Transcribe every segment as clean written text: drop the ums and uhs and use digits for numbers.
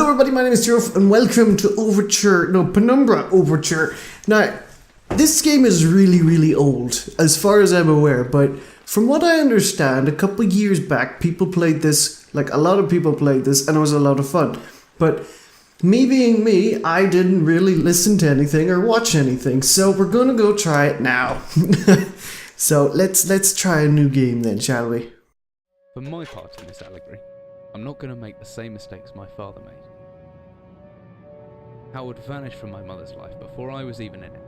everybody, my name is Jeff and welcome to Penumbra Overture. Now, this game is really old, as far as I'm aware, but from what I understand, a couple of years back, people played this, like a lot of people played this, and it was a lot of fun. But me being me, I didn't really listen to anything or watch anything, so we're gonna go try it now. So let's try a new game then, shall we? For my part in this allegory, I'm not going to make the same mistakes my father made. Howard vanished from my mother's life before I was even in it,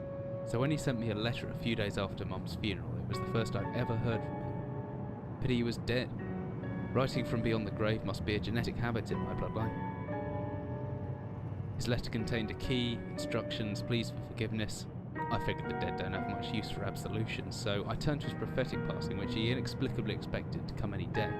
so when he sent me a letter a few days after Mum's funeral, it was the first I'd ever heard from him. Pity he was dead. Writing from beyond the grave must be a genetic habit in my bloodline. His letter contained a key, instructions, pleas for forgiveness. I figured the dead don't have much use for absolution, so I turned to his prophetic passing, which he inexplicably expected to come any day.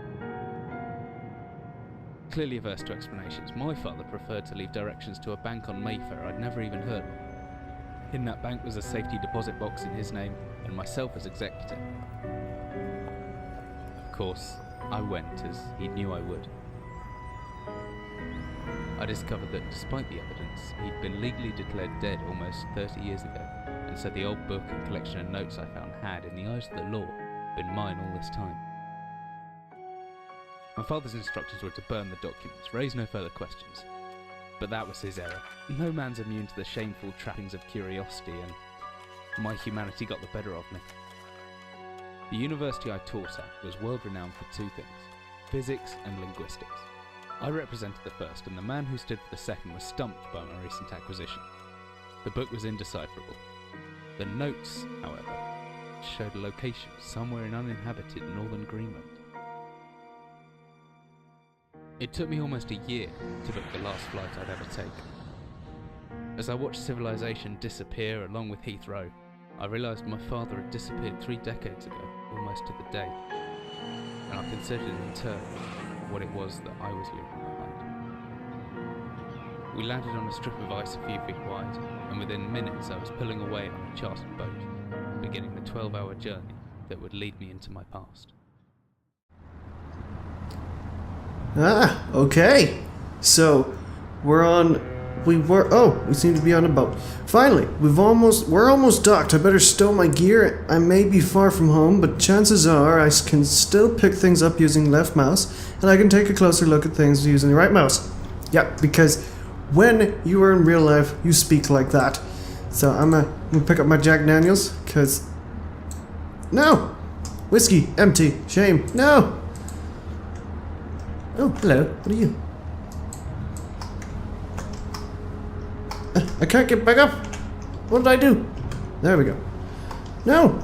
Clearly averse to explanations, my father preferred to leave directions to a bank on Mayfair I'd never even heard of. In that bank was a safety deposit box in his name, and myself as executor. Of course, I went, as he knew I would. I discovered that despite the evidence, he'd been legally declared dead almost 30 years ago, and so the old book and collection of notes I found had, in the eyes of the law, been mine all this time. My father's instructions were to burn the documents, raise no further questions. But that was his error. No man's immune to the shameful trappings of curiosity, and my humanity got the better of me. The university I taught at was world renowned for two things: physics and linguistics. I represented the first, and the man who stood for the second was stumped by my recent acquisition. The book was indecipherable. The notes, however, showed a location somewhere in uninhabited northern Greenland. It took me almost a year to book the last flight I'd ever take. As I watched civilization disappear along with Heathrow, I realised my father had disappeared 3 decades ago, almost to the day, and I considered in turn what it was that I was leaving behind. We landed on a strip of ice a few feet wide, and within minutes I was pulling away on a chartered boat, beginning the 12-hour journey that would lead me into my past. Ah, okay. So, we seem to be on a boat. Finally, we're almost docked. I better stow my gear. I may be far from home, but chances are I can still pick things up using left mouse, and I can take a closer look at things using the right mouse. Yep, because when you are in real life, you speak like that. So I'm gonna pick up my Jack Daniels, cause... No! Whiskey, empty, shame, no! Oh, hello. What are you? I can't get back up. What did I do? There we go. No!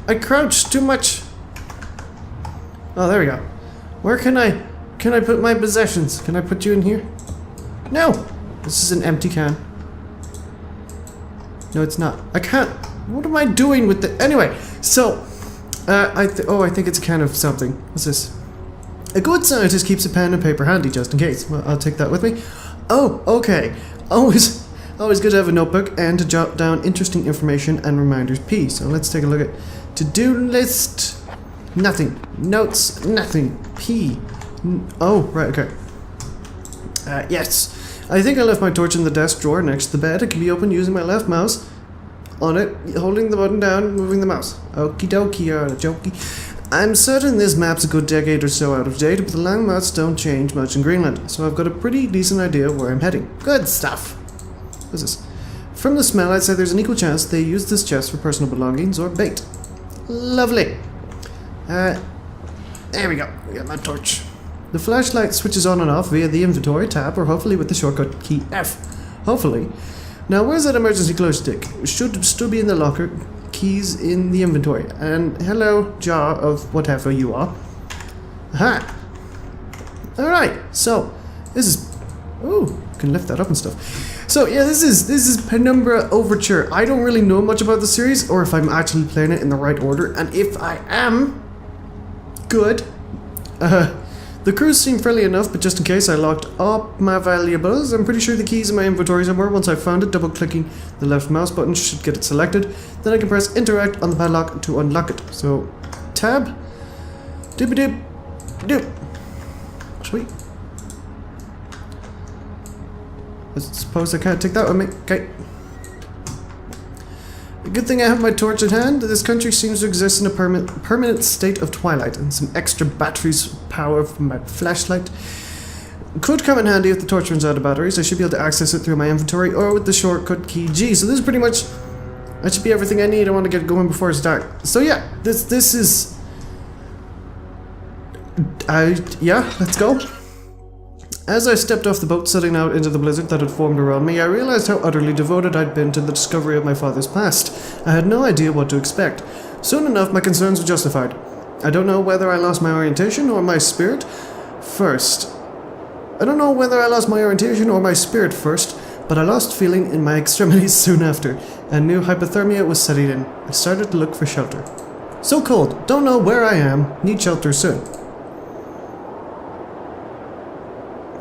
I crouched too much. Oh, there we go. Where can I put my possessions? Can I put you in here? No! This is an empty can. No, it's not. I can't. What am I doing with the... Anyway, so... I think it's a can of something. What's this? A good scientist keeps a pen and paper handy just in case. Well, I'll take that with me. Oh, okay. Always good to have a notebook and to jot down interesting information and reminders. P. So let's take a look at to-do list. Nothing. Notes. Nothing. P. Oh, right. Okay. Yes. I think I left my torch in the desk drawer next to the bed. It can be opened using my left mouse on it, holding the button down, and moving the mouse. Okie dokie, jokey. I'm certain this map's a good decade or so out of date, but the landmarks don't change much in Greenland, so I've got a pretty decent idea of where I'm heading. Good stuff. What's this? From the smell, I'd say there's an equal chance they use this chest for personal belongings or bait. Lovely. There we go. We got my torch. The flashlight switches on and off via the inventory tab, or hopefully with the shortcut key F. Hopefully. Now, where's that emergency glow stick? It should still be in the locker. Keys in the inventory. And hello, jar of whatever you are. Aha! Alright, so this is... Oh, can lift that up and stuff. So yeah, this is Penumbra Overture. I don't really know much about the series, or if I'm actually playing it in the right order, and if I am, good. The crews seem friendly enough, but just in case I locked up my valuables, I'm pretty sure the key's in my inventory somewhere. Once I've found it, double-clicking the left mouse button should get it selected. Then I can press interact on the padlock to unlock it. So, tab, doop-a-doop, doop. Sweet. I suppose I can't take that with me. Okay. A good thing I have my torch at hand. This country seems to exist in a permanent state of twilight, and some extra batteries power from my flashlight could come in handy if the torch runs out of batteries. I should be able to access it through my inventory or with the shortcut key G. So this is pretty much... that should be everything I need. I want to get going before it's dark. So yeah, this is... yeah, let's go. As I stepped off the boat setting out into the blizzard that had formed around me, I realized how utterly devoted I'd been to the discovery of my father's past. I had no idea what to expect. Soon enough, my concerns were justified. I don't know whether I lost my orientation or my spirit first. I don't know whether I lost my orientation or my spirit first, but I lost feeling in my extremities soon after, and knew hypothermia was setting in. I started to look for shelter. So cold, don't know where I am, need shelter soon.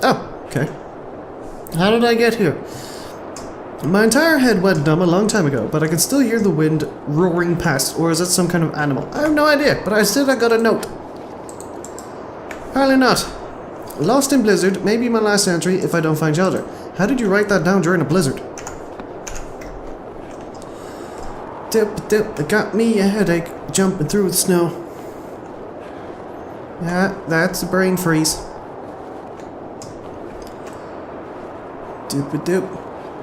Oh, okay. How did I get here? My entire head went numb a long time ago, but I can still hear the wind roaring past, or is it some kind of animal? I have no idea, but I still got a note. Apparently not. Lost in blizzard, maybe my last entry if I don't find shelter. How did you write that down during a blizzard? Dip, dip, it got me a headache jumping through the snow. Yeah, that's a brain freeze. Doop doop.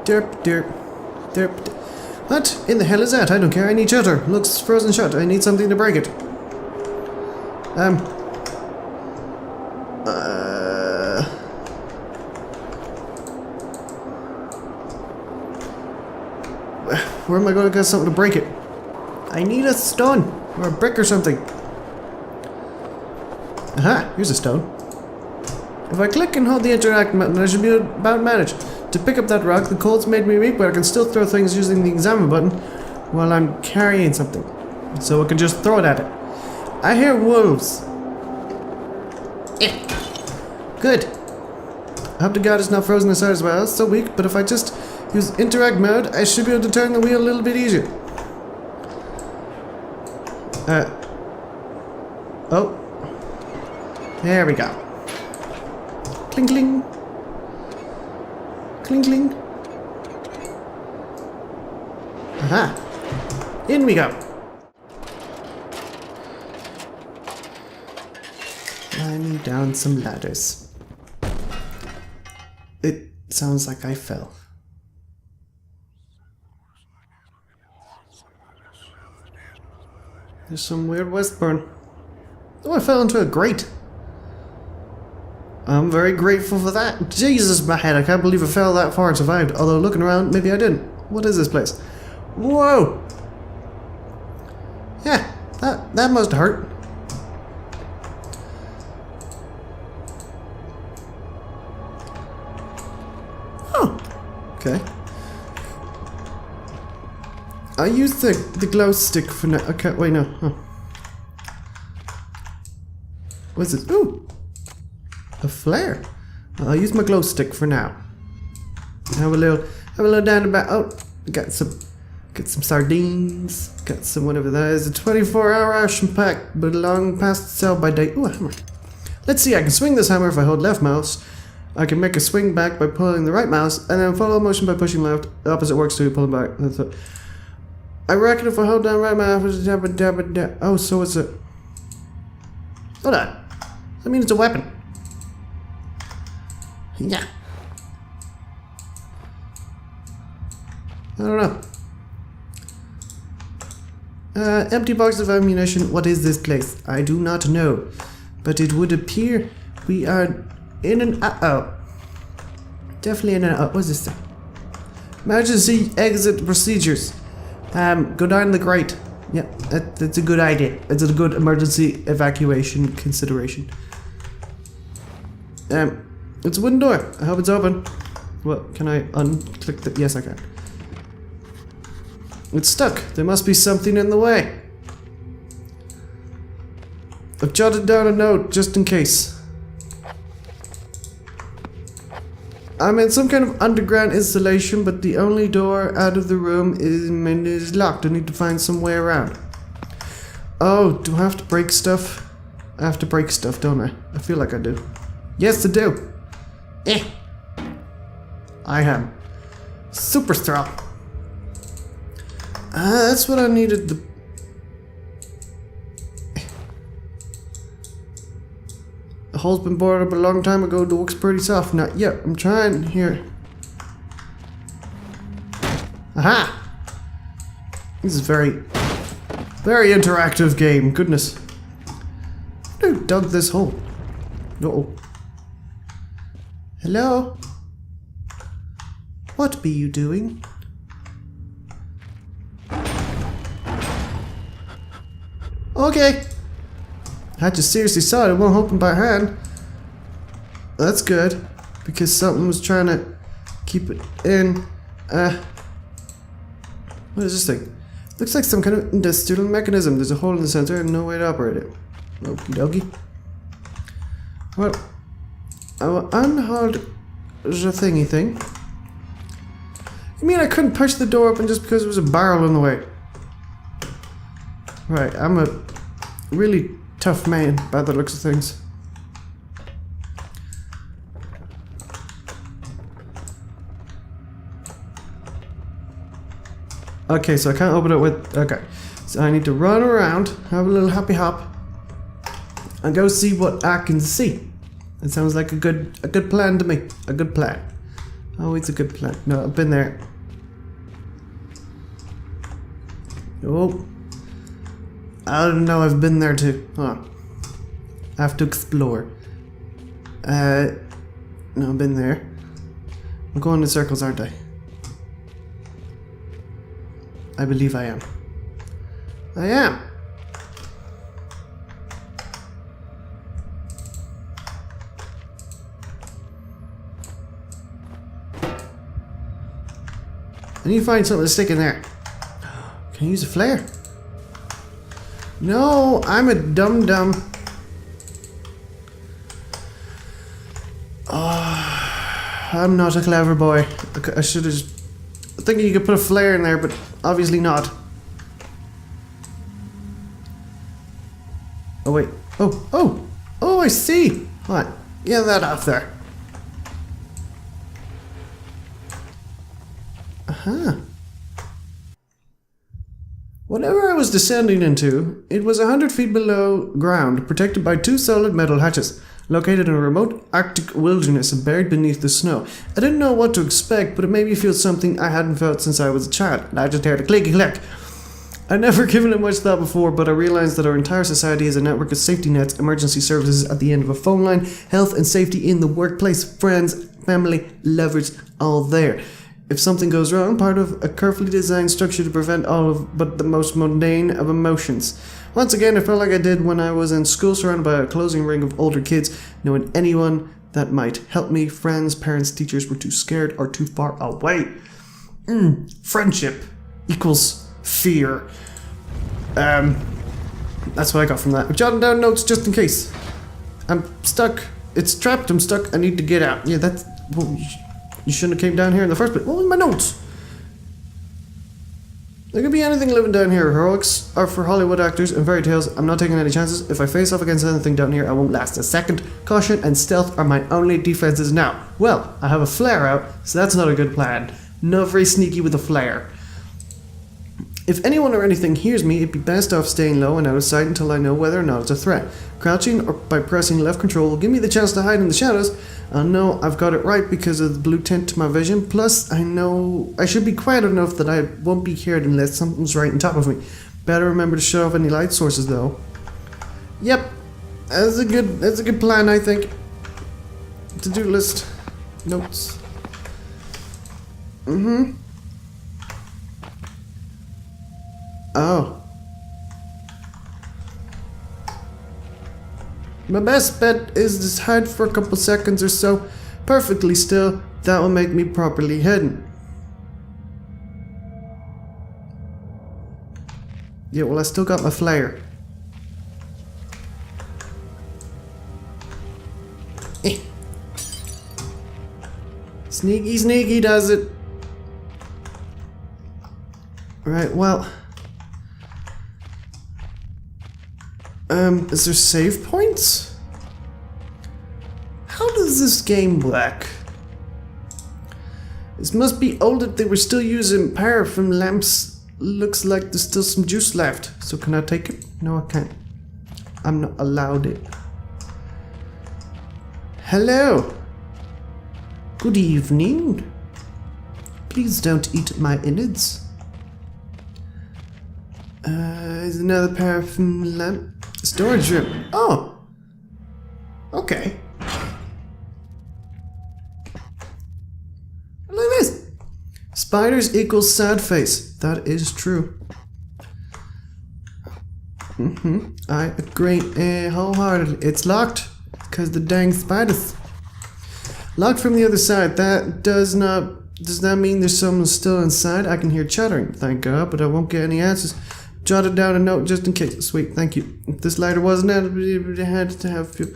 Derp derp. Derp. What in the hell is that? I don't care. I need shelter. Looks frozen shut. I need something to break it. Where am I going to get something to break it? I need a stone or a brick or something. Aha, here's a stone. If I click and hold the interact button, I should be about managed. To pick up that rock, the cold's made me weak, but I can still throw things using the examine button while I'm carrying something. So I can just throw it at it. I hear wolves. Good. I hope to God it's not frozen inside as well. It's so weak, but if I just use interact mode, I should be able to turn the wheel a little bit easier. Oh. There we go. Cling cling. Cling cling. Aha. In we go. Climbing down some ladders. It sounds like I fell. There's some weird whisper. Oh, I fell into a grate. I'm very grateful for that. Jesus, my head, I can't believe I fell that far and survived. Although looking around, maybe I didn't. What is this place? Whoa! Yeah, that must hurt. Oh, okay. I used the glow stick for now. Okay, wait, no. Huh. What's this? Ooh! A flare. I'll use my glow stick for now. Have a little down about. Oh, got some sardines. Got some whatever that is. A 24-hour ration pack, but long past sell by date. Ooh, a hammer. Let's see. I can swing this hammer if I hold left mouse. I can make a swing back by pulling the right mouse, and then follow motion by pushing left. The opposite works too. Pulling back. That's it. I reckon if I hold down right mouse, oh, so it's a. Hold on. I mean, it's a weapon. Yeah. I don't know. Empty box of ammunition. What is this place? I do not know. But it would appear we are in an... Uh-oh. Definitely in an... what's this thing? Emergency exit procedures. Go down the grate. Yeah, that's a good idea. It's a good emergency evacuation consideration. It's a wooden door. I hope it's open. What, can I unclick the... Yes, I can. It's stuck. There must be something in the way. I've jotted down a note just in case. I'm in some kind of underground installation, but the only door out of the room is locked. I need to find some way around. Oh, do I have to break stuff? I have to break stuff, don't I? I feel like I do. Yes, I do. I am super strong. That's what I needed. The hole's been bored up a long time ago. It looks pretty soft now. Yeah, I'm trying here. Aha! This is very interactive game. Goodness. Who dug this hole? Uh-oh. Hello? What be you doing? Okay. I just seriously saw it. It won't open by hand. That's good. Because something was trying to keep it in. What is this thing? Looks like some kind of industrial mechanism. There's a hole in the center and no way to operate it. Okie dokie. Well, I will unhold the thingy thing. You mean I couldn't push the door open just because there was a barrel in the way? Right, I'm a really tough man by the looks of things. Okay, so I can't open it with... Okay. So I need to run around, have a little happy hop, and go see what I can see. It sounds like a good plan to me. A good plan. Oh, it's a good plan. No, I've been there. Oh. I don't know, I've been there too. Hold on. I have to explore. No, I've been there. I'm going in circles, aren't I? I believe I am. I am! I need to find something to stick in there. Can I use a flare? No, I'm a dum-dum. Oh, I'm not a clever boy. I should have just... thinking you could put a flare in there, but obviously not. Oh wait. Oh, I see. Hold on. Get that off there. Aha. Whatever I was descending into, it was 100 feet below ground, protected by 2 solid metal hatches, located in a remote Arctic wilderness and buried beneath the snow. I didn't know what to expect, but it made me feel something I hadn't felt since I was a child, and I just heard a clicky click. I'd never given it much thought before, but I realized that our entire society is a network of safety nets, emergency services at the end of a phone line, health and safety in the workplace, friends, family, lovers, all there. If something goes wrong, part of a carefully designed structure to prevent all of but the most mundane of emotions. Once again, I felt like I did when I was in school, surrounded by a closing ring of older kids, knowing anyone that might help me. Friends, parents, teachers were too scared or too far away. Friendship equals fear. That's what I got from that. I'm jotting down notes just in case. I'm stuck. It's trapped. I'm stuck. I need to get out. Yeah, that's... Well, you shouldn't have came down here in the first place. What was my notes? There could be anything living down here. Heroics are for Hollywood actors and fairy tales. I'm not taking any chances. If I face off against anything down here, I won't last a second. Caution and stealth are my only defenses now. Well, I have a flare out, so that's not a good plan. Not very sneaky with a flare. If anyone or anything hears me, it'd be best off staying low and out of sight until I know whether or not it's a threat. Crouching or by pressing left control will give me the chance to hide in the shadows. I'll know I've got it right because of the blue tint to my vision. Plus, I know I should be quiet enough that I won't be heard unless something's right on top of me. Better remember to shut off any light sources, though. Yep, that's a good plan, I think. To-do list, notes. Oh. My best bet is just hide for a couple seconds or so, perfectly still. That will make me properly hidden. Yeah, well, I still got my flare. Sneaky, sneaky does it. Right, well... is there save points? How does this game work? This must be old if they were still using power from lamps. Looks like there's still some juice left. So can I take it? No, I can't. I'm not allowed it. Hello. Good evening. Please don't eat my innards. Is another paraffin lamp. Storage room. Oh. Okay. Look at this. Spiders equals sad face. That is true. I agree wholeheartedly. It's locked because the dang spiders. Locked from the other side. That does that mean there's someone still inside? I can hear chattering, thank God, but I won't get any answers. Jotted down a note just in case. Sweet, thank you. If this lighter wasn't out, I had to have fuel.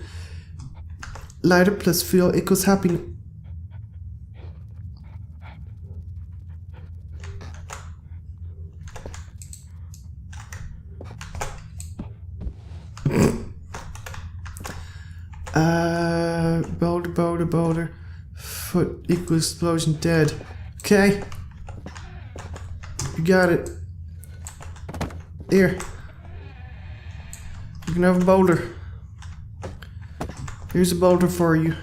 Lighter plus fuel equals happiness. Boulder. Foot equals explosion dead. Okay. You got it. Here. You can have a boulder. Here's a boulder for you.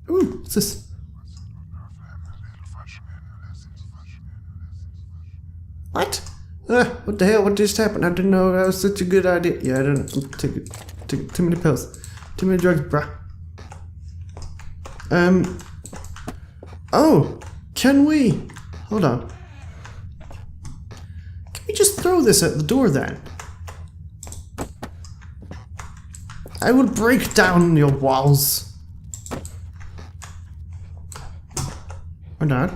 Ooh, what's this? What? What the hell? What just happened? I didn't know that was such a good idea. Yeah, I don't know. Take it. Too many pills. Too many drugs, bruh. Oh, can we? Hold on. Can we just throw this at the door then? I will break down your walls. Or not.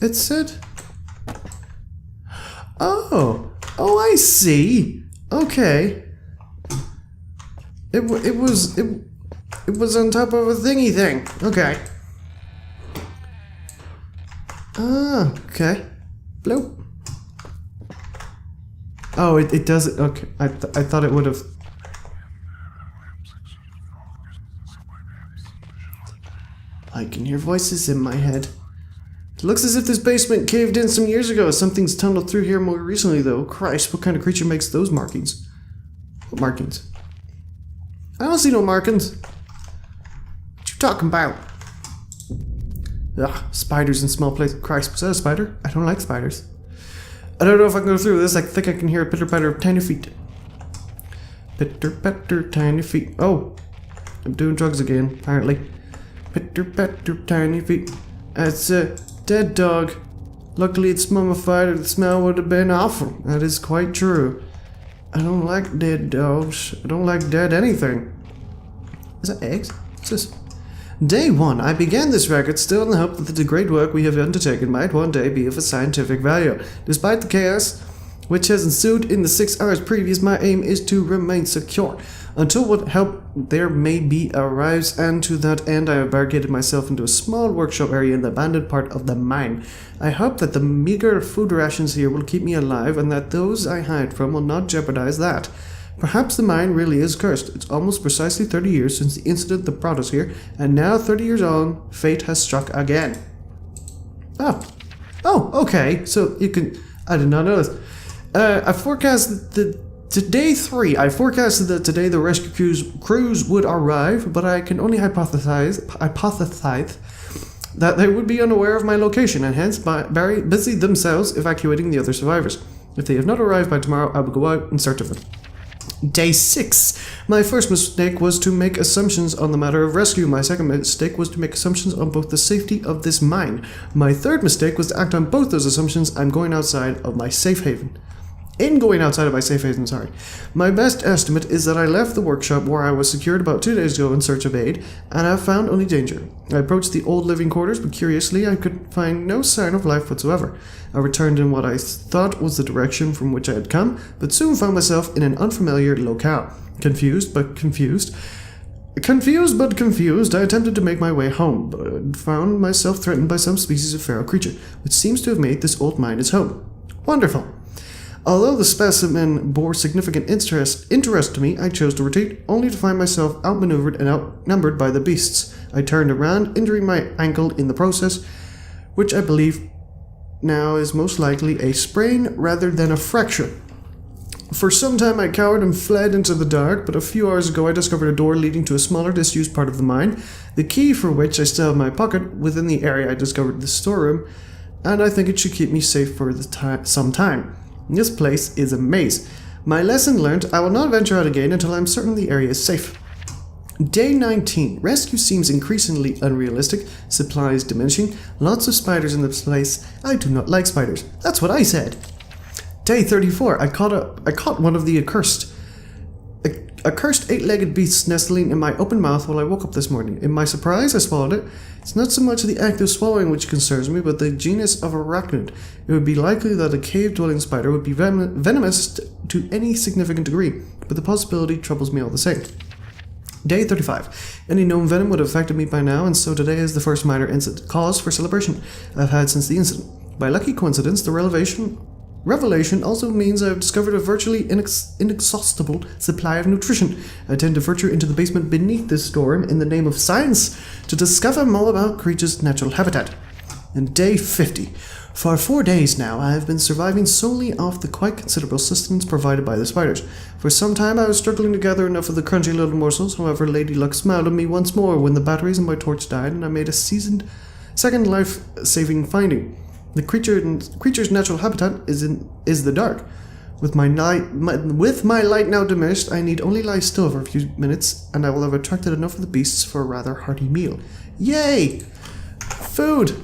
It said... Oh, I see. Okay. It was on top of a thingy thing. Okay. Ah, okay. Bloop. Oh, it does it. Okay, I thought it would have. I can hear voices in my head. It looks as if this basement caved in some years ago. Something's tunneled through here more recently, though. Christ, what kind of creature makes those markings? What markings? I don't see no markings. What you talking about? Ugh, spiders in small places. Christ, was that a spider? I don't like spiders. I don't know if I can go through this. I think I can hear a pitter-patter of tiny feet. Pitter-patter, tiny feet. Oh, I'm doing drugs again, apparently. Pitter-patter, tiny feet. That's a dead dog. Luckily it's mummified or the smell would have been awful. That is quite true. I don't like dead dogs. I don't like dead anything. Is that eggs? What's this? Day 1. I began this record still in the hope that the great work we have undertaken might one day be of a scientific value. Despite the chaos which has ensued in the 6 hours previous, my aim is to remain secure until what help there may be arrives, and to that end I have barricaded myself into a small workshop area in the abandoned part of the mine. I hope that the meager food rations here will keep me alive, and that those I hide from will not jeopardize that. Perhaps the mine really is cursed. It's almost precisely 30 years since the incident that brought us here, and now 30 years on, fate has struck again. Oh, okay, so you can... I did not know this. I forecast that today 3. I forecasted that today the rescue crews would arrive, but I can only hypothesize that they would be unaware of my location and hence busy themselves evacuating the other survivors. If they have not arrived by tomorrow, I will go out in search of them. Day 6. My first mistake was to make assumptions on the matter of rescue. My second mistake was to make assumptions on both the safety of this mine. My third mistake was to act on both those assumptions. I'm going outside of my safe haven. My best estimate is that I left the workshop where I was secured about 2 days ago in search of aid, and I found only danger. I approached the old living quarters, but curiously I could find no sign of life whatsoever. I returned in what I thought was the direction from which I had come, but soon found myself in an unfamiliar locale. Confused but confused, I attempted to make my way home, but found myself threatened by some species of feral creature, which seems to have made this old mine its home. Wonderful. Although the specimen bore significant interest to me, I chose to retreat, only to find myself outmaneuvered and outnumbered by the beasts. I turned around, injuring my ankle in the process, which I believe now is most likely a sprain rather than a fracture. For some time I cowered and fled into the dark, but a few hours ago I discovered a door leading to a smaller disused part of the mine, the key for which I still have in my pocket. Within the area I discovered the storeroom, and I think it should keep me safe for some time. This place is a maze. My lesson learned, I will not venture out again until I'm certain the area is safe. Day 19. Rescue seems increasingly unrealistic, supplies diminishing, lots of spiders in this place. I do not like spiders. That's what I said. Day 34. I caught one of the accursed 8-legged beasts nestling in my open mouth while I woke up this morning. In my surprise, I swallowed it. It's not so much the act of swallowing which concerns me, but the genus of arachnid. It would be likely that a cave-dwelling spider would be venomous to any significant degree, but the possibility troubles me all the same. Day 35. Any known venom would have affected me by now, and so today is the first minor cause for celebration I've had since the incident. By lucky coincidence, the revelation also means I've discovered a virtually inexhaustible supply of nutrition. I intend to venture into the basement beneath this storeroom in the name of science to discover more about creatures' natural habitat. And day 50. For 4 days now, I have been surviving solely off the quite considerable sustenance provided by the spiders. For some time I was struggling to gather enough of the crunchy little morsels. However, Lady Luck smiled at me once more when the batteries in my torch died, and I made a second life-saving finding. The creature's natural habitat is the dark. With my light now diminished, I need only lie still for a few minutes, and I will have attracted enough of the beasts for a rather hearty meal. Yay! Food!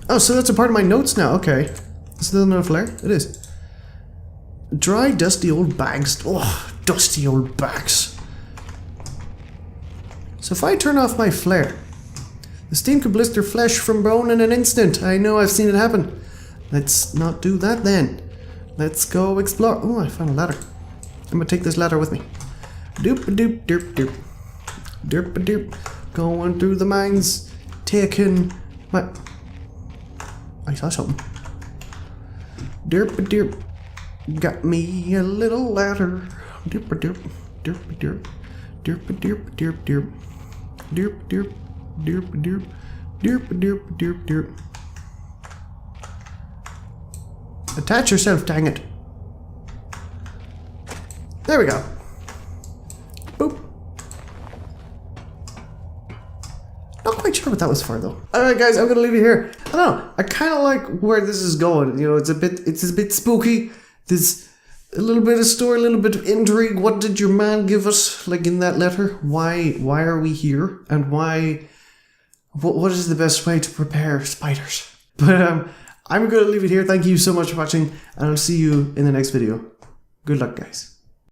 Oh, so that's a part of my notes now, okay. Is there another flare? It is. Dry, dusty old bags. Oh, dusty old bags. So if I turn off my flare, the steam could blister flesh from bone in an instant. I know, I've seen it happen. Let's not do that then. Let's go explore. Oh, I found a ladder. I'm gonna take this ladder with me. Doop-a-doop, doop-doop. Doop-a-doop. Going through the mines. Taking my... I saw something. Derp-a-derp. Got me a little ladder. Derp-a-derp. Derp-a-derp. Derp-a-derp-derp-derp. Derp-a-derp. Derp-a-derp. Derp-a-derp-derp-derp. Attach yourself, dang it. There we go. Boop. Not quite sure what that was for though. Alright guys, I'm gonna leave it here. I don't know, I kinda like where this is going. You know, it's a bit spooky. There's a little bit of story, a little bit of intrigue. What did your man give us, like in that letter? Why are we here? And what is the best way to prepare spiders? But I'm gonna leave it here. Thank you so much for watching, and I'll see you in the next video. Good luck, guys.